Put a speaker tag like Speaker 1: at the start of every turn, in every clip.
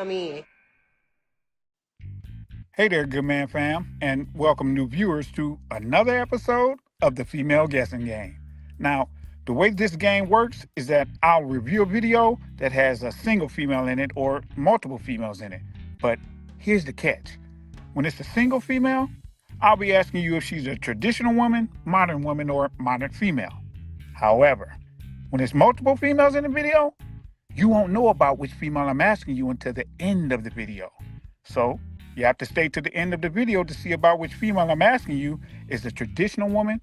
Speaker 1: Hey there, good man fam, and welcome new viewers to another episode of the Female Guessing Game. Now, the way this game works is that I'll review a video that has a single female in it or multiple females in it. But here's the catch. When it's a single female, I'll be asking you if she's a traditional woman, or modern female. However, when it's multiple females in the video, you won't know about which female I'm asking you until the end of the video. So, you have to stay to the end of the video to see about which female I'm asking you is a traditional woman,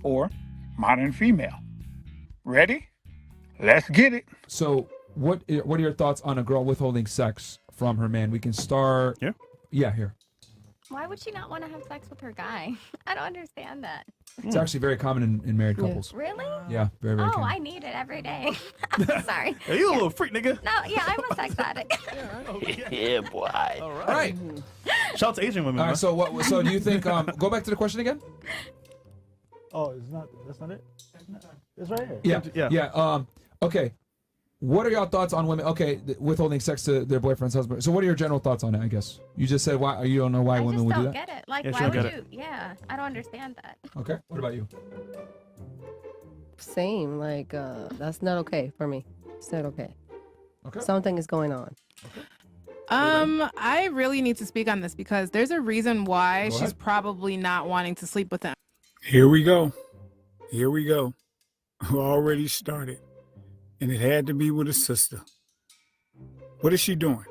Speaker 1: or modern female. Ready? Let's get it.
Speaker 2: So, what are your thoughts on a girl withholding sex from her man? We can start.
Speaker 1: Yeah.
Speaker 2: Yeah, here.
Speaker 3: Why would she not want to have sex with her guy? I don't understand that.
Speaker 2: It's actually very common in married couples.
Speaker 3: Really?
Speaker 2: Yeah, very, very
Speaker 3: Oh,
Speaker 2: common.
Speaker 3: I need it every day. Sorry.
Speaker 4: Hey, you a little freak, nigga.
Speaker 3: No, yeah, I'm a sex addict.
Speaker 5: Yeah, boy.
Speaker 4: All
Speaker 2: All right.
Speaker 4: Shout out to Asian women.
Speaker 2: All
Speaker 4: man.
Speaker 2: right. So do you think? Go back to the question again.
Speaker 6: Oh, it's not. That's not it. It's right here.
Speaker 2: Yeah. Okay. What are your thoughts on women? Okay, withholding sex to their boyfriend's husband. So, what are your general thoughts on it? I guess you just said why you don't know why
Speaker 3: I
Speaker 2: women
Speaker 3: just
Speaker 2: would do
Speaker 3: don't
Speaker 2: that.
Speaker 3: get it. Like,
Speaker 4: Yeah, she
Speaker 3: why
Speaker 4: don't
Speaker 3: would
Speaker 4: get
Speaker 3: you? Yeah, I don't understand that.
Speaker 2: Okay. What about you?
Speaker 7: Same, like that's not okay for me. It's not okay.
Speaker 2: Okay.
Speaker 7: Something is going on.
Speaker 8: I really need to speak on this because there's a reason why
Speaker 2: Go
Speaker 8: she's
Speaker 2: ahead.
Speaker 8: probably not wanting to sleep with him.
Speaker 1: Here we go. We already started. And it had to be with a sister. What is she doing?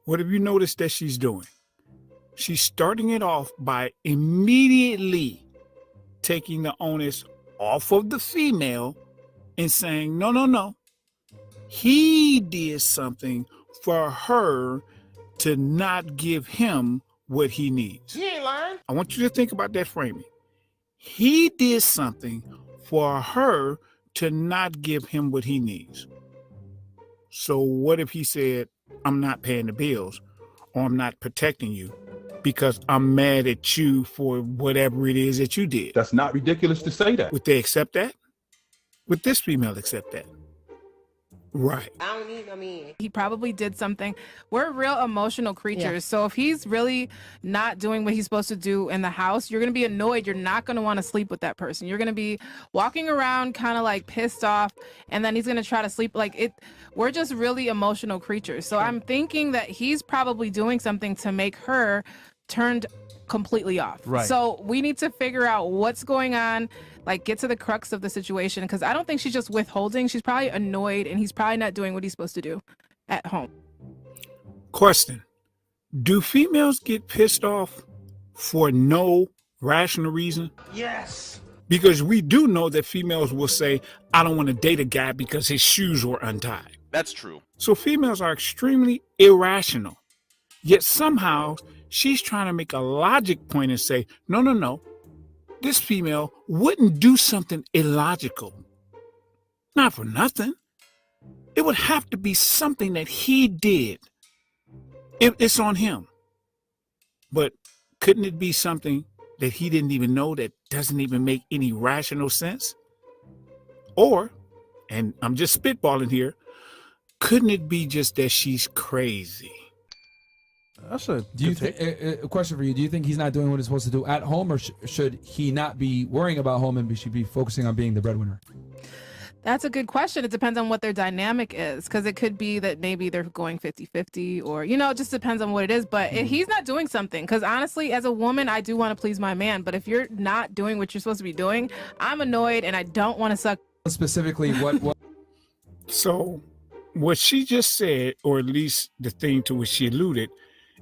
Speaker 1: What have you noticed that she's doing? She's starting it off by immediately taking the onus off of the female and saying, no. He did something for her to not give him what he needs.
Speaker 5: You ain't lying.
Speaker 1: I want you to think about that framing. He did something for her to not give him what he needs. So what if he said, I'm not paying the bills, or I'm not protecting you because I'm mad at you for whatever it is that you did?
Speaker 9: That's not ridiculous to say that.
Speaker 1: Would they accept that? Would this female accept that? Right.
Speaker 8: He probably did something. We're real emotional creatures.
Speaker 7: Yeah.
Speaker 8: So if he's really not doing what he's supposed to do in the house, you're going to be annoyed. You're not going to want to sleep with that person. You're going to be walking around kind of like pissed off, and then he's going to try to sleep like it. We're just really emotional creatures. So I'm thinking that he's probably doing something to make her turned completely off.
Speaker 4: Right.
Speaker 8: So we need to figure out what's going on, like get to the crux of the situation, because I don't think she's just withholding. She's probably annoyed, and he's probably not doing what he's supposed to do at home.
Speaker 1: Question. Do females get pissed off for no rational reason?
Speaker 5: Yes.
Speaker 1: Because we do know that females will say, I don't want to date a guy because his shoes were untied.
Speaker 5: That's true.
Speaker 1: So females are extremely irrational. Yet somehow she's trying to make a logic point and say, no. This female wouldn't do something illogical. Not for nothing. It would have to be something that he did. It's on him. But couldn't it be something that he didn't even know that doesn't even make any rational sense? Or, and I'm just spitballing here, couldn't it be just that she's crazy?
Speaker 4: That's a
Speaker 2: Do you
Speaker 4: good take.
Speaker 2: think? A question for you: do you think he's not doing what he's supposed to do at home, or should he not be worrying about home and should be focusing on being the breadwinner?
Speaker 8: That's a good question. It depends on what their dynamic is, because it could be that maybe they're going 50-50, or, it just depends on what it is. But if he's not doing something, because honestly, as a woman, I do want to please my man. But if you're not doing what you're supposed to be doing, I'm annoyed and I don't want to suck.
Speaker 2: Specifically, what?
Speaker 1: So what she just said, or at least the thing to which she alluded,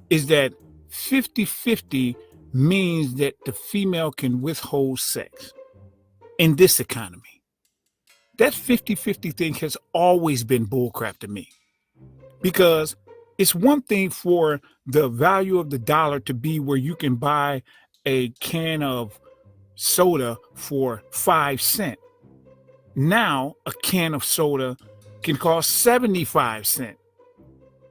Speaker 1: is that 50-50 means that the female can withhold sex in this economy. That 50-50 thing has always been bullcrap to me, because it's one thing for the value of the dollar to be where you can buy a can of soda for 5 cents. Now a can of soda can cost 75 cents.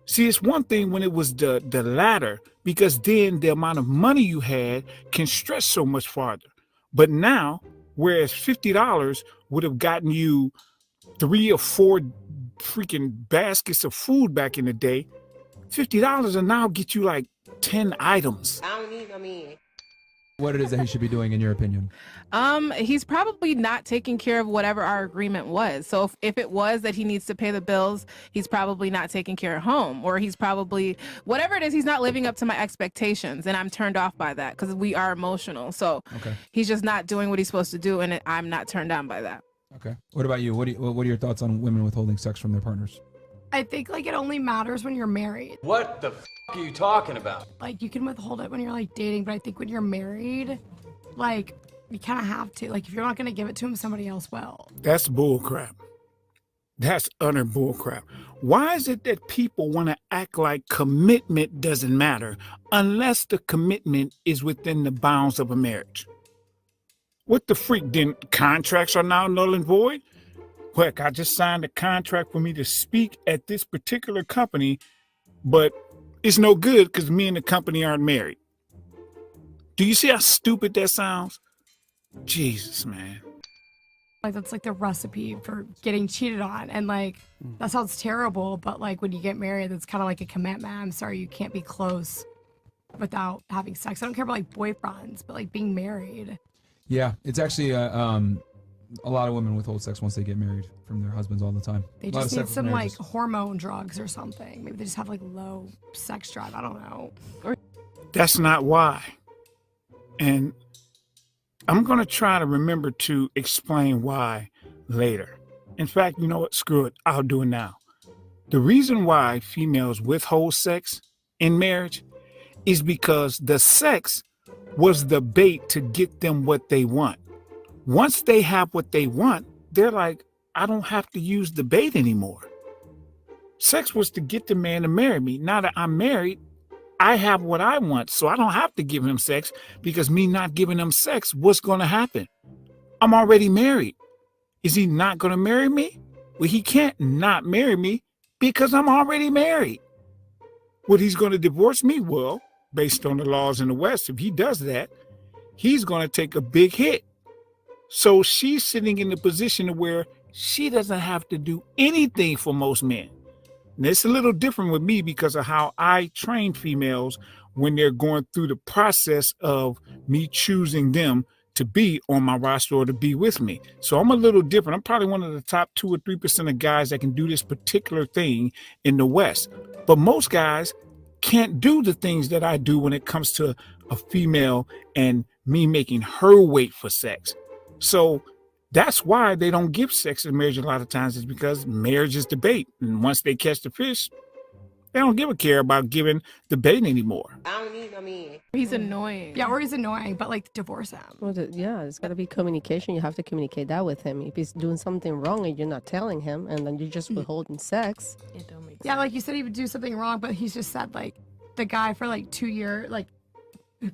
Speaker 1: See, it's one thing when it was the latter, because then the amount of money you had can stretch so much farther. But now, whereas $50 would have gotten you 3 or 4 freaking baskets of food back in the day, $50 will now get you like 10 items.
Speaker 2: What it is that he should be doing, in your opinion?
Speaker 8: He's probably not taking care of whatever our agreement was. So if it was that he needs to pay the bills, he's probably not taking care of home, or he's probably, whatever it is, he's not living up to my expectations, and I'm turned off by that because we are emotional. So he's just not doing what he's supposed to do, and I'm not turned on by that.
Speaker 2: Okay. What about you? What are your thoughts on women withholding sex from their partners?
Speaker 9: I think like it only matters when you're married.
Speaker 5: What the are you talking about?
Speaker 9: Like you can withhold it when you're like dating, but I think when you're married, like you kind of have to. Like if you're not gonna give it to him, somebody else will.
Speaker 1: That's bull crap. That's utter bull crap. Why is it that people want to act like commitment doesn't matter unless the commitment is within the bounds of a marriage? What the freak? Then contracts are now null and void? Heck, I just signed a contract for me to speak at this particular company, but it's no good because me and the company aren't married. Do you see how stupid that sounds? Jesus, man.
Speaker 9: Like that's like the recipe for getting cheated on, and like that sounds terrible, but like when you get married, that's kind of like a commitment. I'm sorry, you can't be close without having sex. I don't care about like boyfriends, but like being married.
Speaker 2: Yeah, it's actually a lot of women withhold sex once they get married from their husbands all the time.
Speaker 9: They just need some like hormone drugs or something. Maybe they just have like low sex drive. I don't know.
Speaker 1: That's not why. And I'm going to try to remember to explain why later. In fact, you know what? Screw it. I'll do it now. The reason why females withhold sex in marriage is because the sex was the bait to get them what they want. Once they have what they want, they're like, I don't have to use the bait anymore. Sex was to get the man to marry me. Now that I'm married, I have what I want, so I don't have to give him sex, because me not giving him sex, what's going to happen? I'm already married. Is he not going to marry me? Well, he can't not marry me because I'm already married. What, he's going to divorce me? Well, based on the laws in the West, if he does that, he's going to take a big hit. So she's sitting in the position where she doesn't have to do anything for most men. And it's a little different with me because of how I train females when they're going through the process of me choosing them to be on my roster or to be with me. So I'm a little different. I'm probably one of the top 2 or 3% of guys that can do this particular thing in the West. But most guys can't do the things that I do when it comes to a female and me making her wait for sex. So that's why they don't give sex in marriage a lot of times, is because marriage is the bait. And once they catch the fish, they don't give a care about giving the bait anymore.
Speaker 8: He's annoying.
Speaker 9: Yeah, or he's annoying, but like divorce him.
Speaker 7: Well, yeah, it's got to be communication. You have to communicate that with him. If he's doing something wrong and you're not telling him, and then you're just withholding sex.
Speaker 8: It don't make sense.
Speaker 9: Yeah, like you said, he would do something wrong, but he's just said like the guy for like 2 years, like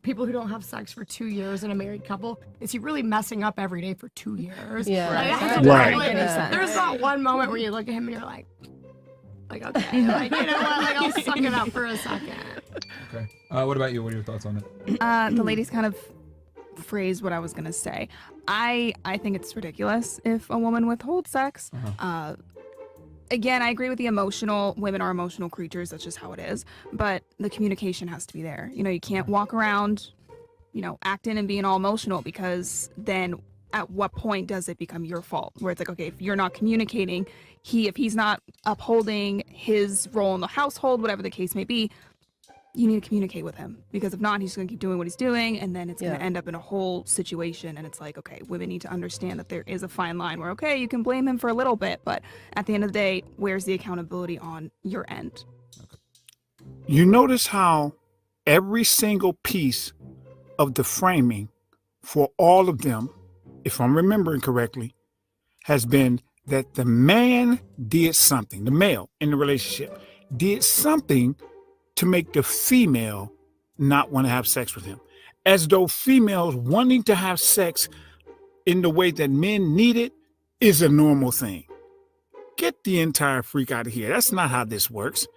Speaker 9: people who don't have sex for 2 years in a married couple, is he really messing up every day for 2 years?
Speaker 7: Yeah.
Speaker 9: Like, there's not one moment where you look at him and you're like okay, like, you know what, like I'll suck it up for a second.
Speaker 2: Okay. What about you? What are your thoughts on it?
Speaker 10: The ladies kind of phrased what I was gonna say. I think it's ridiculous if a woman withholds sex. Again, I agree with the emotional. Women are emotional creatures. That's just how it is. But the communication has to be there. You know, you can't walk around, you know, acting and being all emotional, because then at what point does it become your fault? Where it's like, okay, if you're not communicating, if he's not upholding his role in the household, whatever the case may be, you need to communicate with him, because if not, he's going to keep doing what he's doing, and then it's going to end up in a whole situation. And it's like, okay, women need to understand that there is a fine line where, okay, you can blame him for a little bit, but at the end of the day, where's the accountability on your end?
Speaker 1: You notice how every single piece of the framing for all of them, if I'm remembering correctly, has been that the man did something, the male in the relationship did something to make the female not want to have sex with him. As though females wanting to have sex in the way that men need it is a normal thing. Get the entire freak out of here. That's not how this works.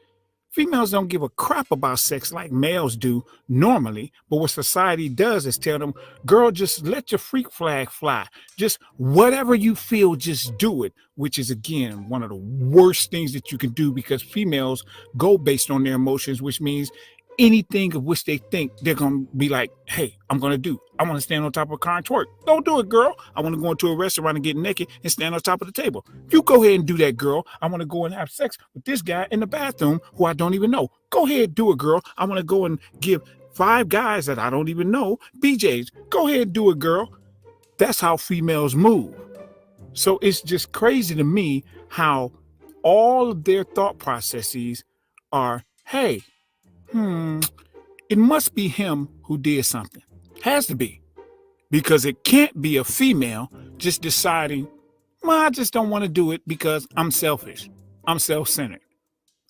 Speaker 1: Females don't give a crap about sex like males do normally, but what society does is tell them, girl, just let your freak flag fly. Just whatever you feel, just do it, which is, again, one of the worst things that you can do because females go based on their emotions, which means anything of which they think they're going to be like, hey, I'm going to do. I want to stand on top of a car and twerk. Don't do it, girl. I want to go into a restaurant and get naked and stand on top of the table. You go ahead and do that, girl. I want to go and have sex with this guy in the bathroom who I don't even know. Go ahead, do it, girl. I want to go and give 5 guys that I don't even know BJs. Go ahead, do it, girl. That's how females move. So it's just crazy to me how all of their thought processes are, hey, it must be him who did something. Has to be. Because it can't be a female just deciding, well, I just don't want to do it because I'm selfish. I'm self-centered.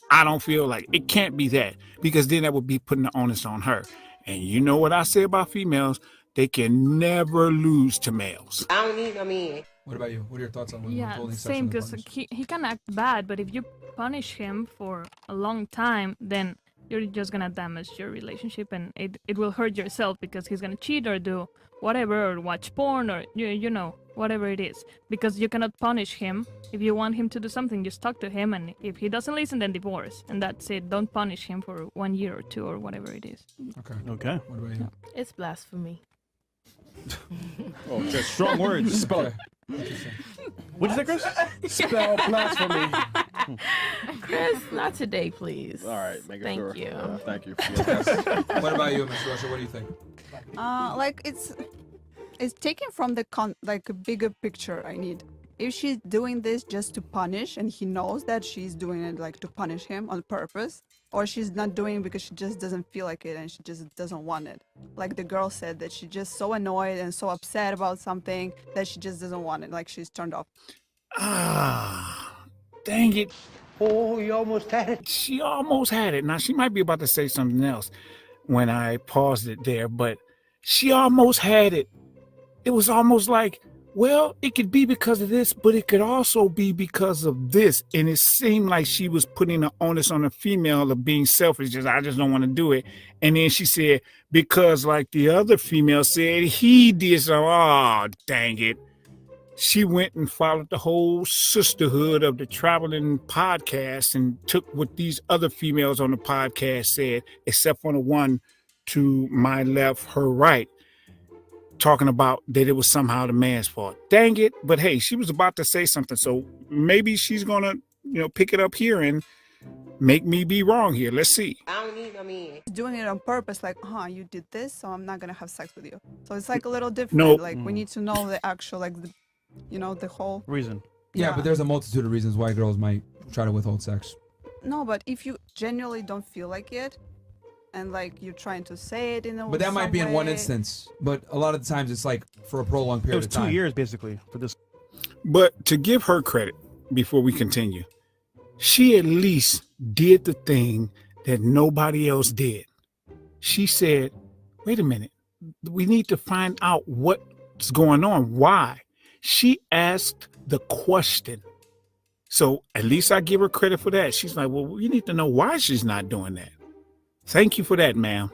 Speaker 1: I don't feel like it can't be that, because then that would be putting the onus on her. And you know what I say about females? They can never lose to males.
Speaker 11: I don't need no man.
Speaker 2: What about you? What are your thoughts on women
Speaker 12: Yeah,
Speaker 2: withholding
Speaker 12: same,
Speaker 2: sexual
Speaker 12: because
Speaker 2: partners?
Speaker 12: he can act bad, but if you punish him for a long time, then you're just gonna damage your relationship, and it will hurt yourself because he's gonna cheat or do whatever, or watch porn, or you know, whatever it is, because you cannot punish him. If you want him to do something, just talk to him, and if he doesn't listen, then divorce, and that's it. Don't punish him for 1 year or 2 or whatever it is.
Speaker 2: Okay.
Speaker 4: Okay.
Speaker 2: What about you?
Speaker 13: It's blasphemy.
Speaker 4: Oh, that's strong words.
Speaker 2: Spell it.
Speaker 4: What'd you say, Chris?
Speaker 13: Spell blasphemy. Chris, not today, please.
Speaker 14: All right, make
Speaker 13: Thank
Speaker 14: sure.
Speaker 13: you.
Speaker 14: Thank you.
Speaker 2: What about you, Miss Russia? What do you think?
Speaker 15: Like it's taken from the like a bigger picture. I need. If she's doing this just to punish, and he knows that she's doing it like to punish him on purpose, or she's not doing it because she just doesn't feel like it and she just doesn't want it. Like the girl said, that she's just so annoyed and so upset about something that she just doesn't want it. Like she's turned off.
Speaker 1: Ah, dang it.
Speaker 6: Oh, you almost had it.
Speaker 1: She almost had it. Now, she might be about to say something else when I paused it there, but she almost had it. It was almost like, well, it could be because of this, but it could also be because of this. And it seemed like she was putting the onus on the female of being selfish. I just don't want to do it. And then she said, because like the other female said, he did so. Oh, dang it. She went and followed the whole sisterhood of the traveling podcast and took what these other females on the podcast said, except for the one to my left, her right, talking about that it was somehow the man's fault. Dang it. But hey, she was about to say something. So maybe she's going to, pick it up here and make me be wrong here. Let's see.
Speaker 11: I don't need no man.
Speaker 15: Doing it on purpose, like, you did this, so I'm not gonna have sex with you. So it's like a little different.
Speaker 1: No.
Speaker 15: Like we need to know the actual, like, the whole
Speaker 4: reason.
Speaker 2: Yeah, but there's a multitude of reasons why girls might try to withhold sex.
Speaker 15: No, but if you genuinely don't feel like it, and like you're trying to say it in a
Speaker 2: But that might be in one
Speaker 15: way-
Speaker 2: instance. But a lot of the times it's like for a prolonged
Speaker 4: It
Speaker 2: period
Speaker 4: was
Speaker 2: of
Speaker 4: 2
Speaker 2: time.
Speaker 4: years basically for this.
Speaker 1: But to give her credit before we continue, she at least did the thing that nobody else did. She said, wait a minute, we need to find out what's going on. Why? She asked the question. So at least I give her credit for that. She's like, well, we need to know why she's not doing that. Thank you for that, ma'am.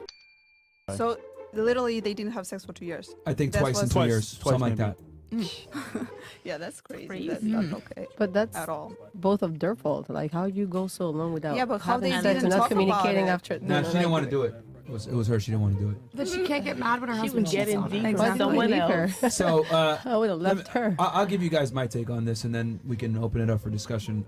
Speaker 15: So literally, they didn't have sex for 2 years.
Speaker 2: I think
Speaker 15: That's
Speaker 2: twice in
Speaker 15: what-
Speaker 2: 2 years, something like
Speaker 4: maybe.
Speaker 2: that.
Speaker 15: Yeah, that's crazy.
Speaker 7: Crazy.
Speaker 15: That's not okay.
Speaker 7: But that's
Speaker 15: at all.
Speaker 7: both of their fault. Like, how you go so long without
Speaker 15: Yeah, but how
Speaker 7: having
Speaker 15: they
Speaker 7: sex
Speaker 15: didn't
Speaker 7: and not
Speaker 15: talk about
Speaker 7: communicating
Speaker 15: it.
Speaker 7: after?
Speaker 2: No, she didn't want to do it. It was her. She didn't want to do it.
Speaker 9: That she can't get mad when her
Speaker 13: She
Speaker 9: husband
Speaker 13: was
Speaker 9: cheats
Speaker 13: getting
Speaker 9: on her.
Speaker 13: deep with
Speaker 7: Why
Speaker 13: someone
Speaker 7: did I leave
Speaker 13: else.
Speaker 7: her?
Speaker 2: So
Speaker 7: I would have left her.
Speaker 2: I'll give you guys my take on this, and then we can open it up for discussion.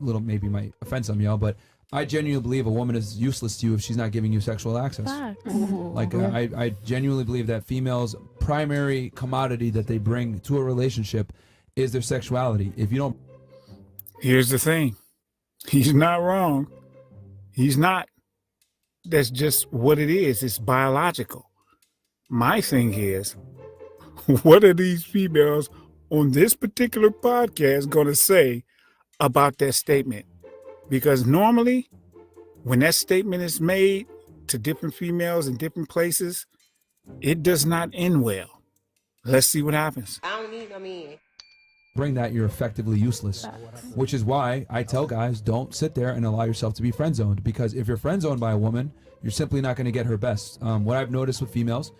Speaker 2: Little maybe might offend some of y'all, but I genuinely believe a woman is useless to you if she's not giving you sexual access. Like I genuinely believe that females' primary commodity that they bring to a relationship is their sexuality. If you don't,
Speaker 1: Here's the thing. He's not wrong. He's not. That's just what it is. It's biological. My thing is, what are these females on this particular podcast going to say about that statement? Because normally, when that statement is made to different females in different places, it does not end well. Let's see what happens.
Speaker 11: I don't need no man.
Speaker 2: bring that, you're effectively useless. Which is why I tell guys, don't sit there and allow yourself to be friend zoned, because if you're friend zoned by a woman, you're simply not going to get her best. What I've noticed with females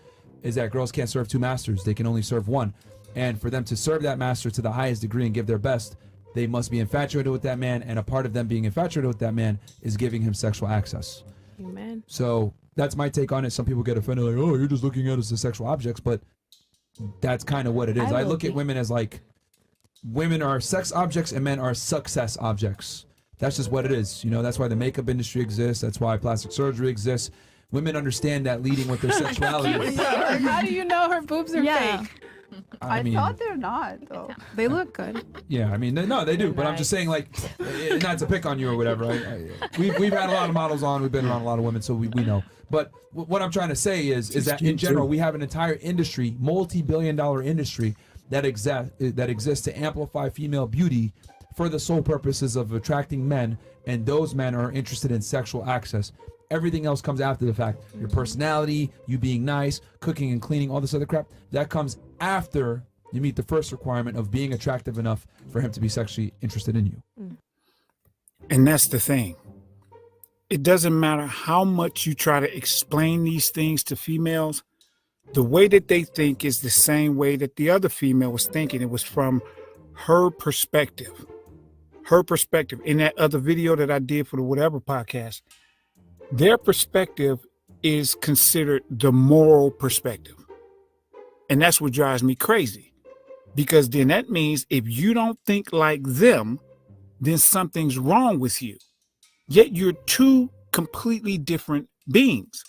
Speaker 2: is that girls can't serve two masters. They can only serve one. And for them to serve that master to the highest degree and give their best, they must be infatuated with that man. And a part of them being infatuated with that man is giving him sexual access.
Speaker 13: Amen.
Speaker 2: So that's my take on it. Some people get offended, like, oh, you're just looking at us as sexual objects. But that's kind of what it is. I look at women as like, women are sex objects and men are success objects. That's just what it is. You know, that's why the makeup industry exists. That's why plastic surgery exists. Women understand that leading with their sexuality.
Speaker 8: How do you know her boobs are fake?
Speaker 15: I
Speaker 2: mean,
Speaker 15: thought they're not, though.
Speaker 8: They look good.
Speaker 2: yeah, I mean, no, they do. But I'm just saying, like, not to pick on you or whatever. We've had a lot of models on. We've been around a lot of women, so we know. But what I'm trying to say is that in general, we have an entire industry, multi-billion-dollar industry that exists to amplify female beauty for the sole purposes of attracting men, and those men are interested in sexual access. Everything else comes after the fact. Your personality, you being nice, cooking and cleaning, all this other crap, that comes after you meet the first requirement of being attractive enough for him to be sexually interested in you.
Speaker 1: And that's the thing. It doesn't matter how much you try to explain these things to females. The way that they think is the same way that the other female was thinking. It was from her perspective. Her perspective. In that other video that I did for the Whatever podcast, their perspective is considered the moral perspective. And that's what drives me crazy. Because then that means if you don't think like them, then something's wrong with you. Yet you're two completely different beings.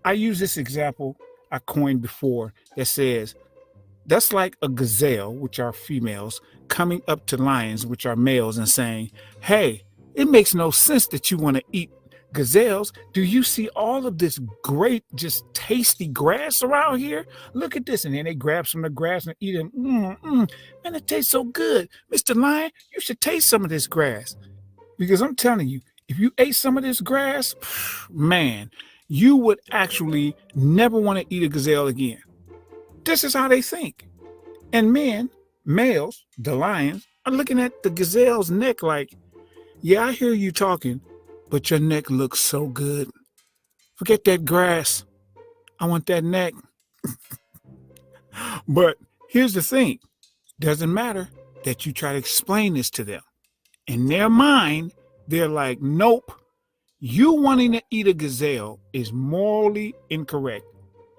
Speaker 1: I use this example I coined before that says, that's like a gazelle, which are females, coming up to lions, which are males, and saying, hey, it makes no sense that you want to eat gazelles. Do you see all of this great, just tasty grass around here? Look at this. And then they grab some of the grass and eat it. Man, it tastes so good. Mr. Lion, you should taste some of this grass. Because I'm telling you, if you ate some of this grass, man, you would actually never want to eat a gazelle again. This is how they think. And men, males, the lions, are looking at the gazelle's neck like, yeah, I hear you talking, but your neck looks so good. Forget that grass. I want that neck. But here's the thing. Doesn't matter that you try to explain this to them. In their mind, they're like, nope. You wanting to eat a gazelle is morally incorrect.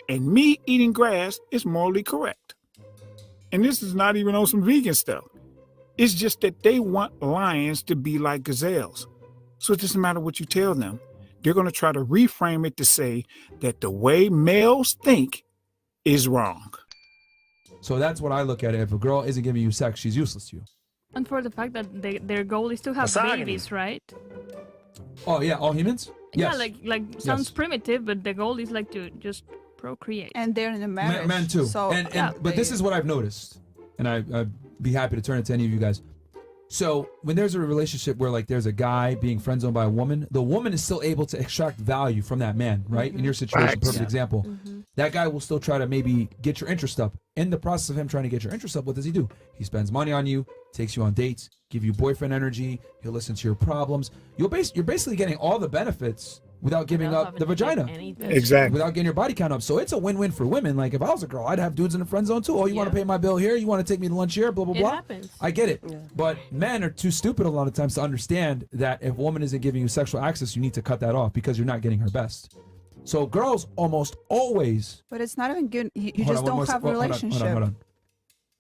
Speaker 1: And me eating grass is morally correct. And this is not even on some vegan stuff. It's just that they want lions to be like gazelles. So it doesn't matter what you tell them. They're going to try to reframe it to say that the way males think is wrong.
Speaker 2: So that's what I look at it. If a girl isn't giving you sex, she's useless to you.
Speaker 12: And for the fact that their goal is to have babies, right?
Speaker 2: Oh, yeah, all humans? Yes.
Speaker 12: Yeah, like sounds primitive, but the goal is like to just procreate.
Speaker 15: And they're in a marriage.
Speaker 2: Men too.
Speaker 15: So,
Speaker 2: but this is what I've noticed, and I'd be happy to turn it to any of you guys. So when there's a relationship where like there's a guy being friend zoned by a woman, the woman is still able to extract value from that man, right? In your situation, perfect example. That guy will still try to maybe get your interest up. In the process of him trying to get your interest up, what does he do? He spends money on you, takes you on dates, give you boyfriend energy, he'll listen to your problems. You're basically getting all the benefits without giving up the vagina.
Speaker 1: Exactly.
Speaker 2: Without getting your body count up. So it's a win-win for women. Like if I was a girl, I'd have dudes in the friend zone too. Oh, you want to pay my bill here? You want to take me to lunch here? Blah, blah, blah.
Speaker 13: It happens.
Speaker 2: I get it. Yeah. But men are too stupid a lot of times to understand that if a woman isn't giving you sexual access, you need to cut that off because you're not getting her best. So girls almost always...
Speaker 15: But it's not even good. You just don't have a relationship.
Speaker 2: Hold on.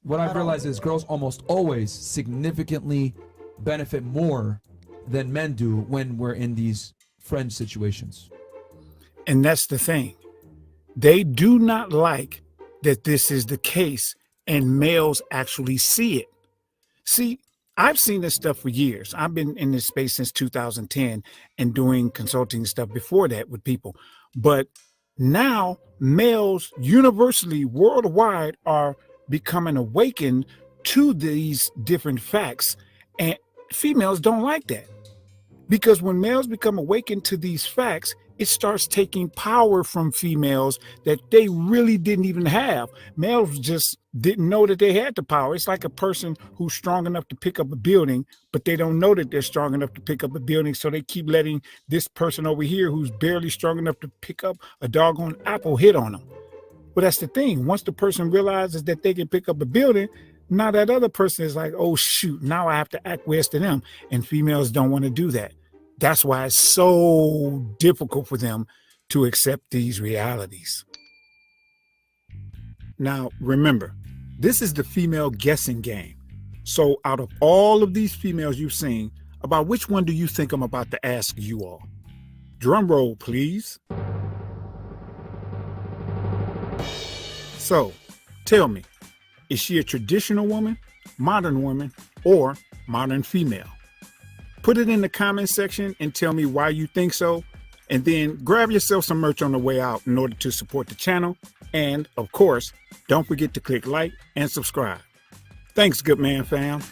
Speaker 2: What I've realized is girls almost always significantly benefit more than men do when we're in these friend situations.
Speaker 1: And that's the thing. They do not like that this is the case and males actually see it. See, I've seen this stuff for years. I've been in this space since 2010 and doing consulting stuff before that with people. But now males universally worldwide are becoming awakened to these different facts. And females don't like that. Because when males become awakened to these facts, it starts taking power from females that they really didn't even have. Males just didn't know that they had the power. It's like a person who's strong enough to pick up a building, but they don't know that they're strong enough to pick up a building, so they keep letting this person over here who's barely strong enough to pick up a doggone apple hit on them. But that's the thing. Once the person realizes that they can pick up a building, now that other person is like, oh, shoot, now I have to acquiesce to them. And females don't want to do that. That's why it's so difficult for them to accept these realities. Now, remember, this is the female guessing game. So out of all of these females you've seen, about which one do you think I'm about to ask you all? Drum roll, please. So, tell me, is she a traditional woman, modern or modern female? Put it in the comment section and tell me why you think so. And then grab yourself some merch on the way out in order to support the channel. And of course, don't forget to click like and subscribe. Thanks, good man fam.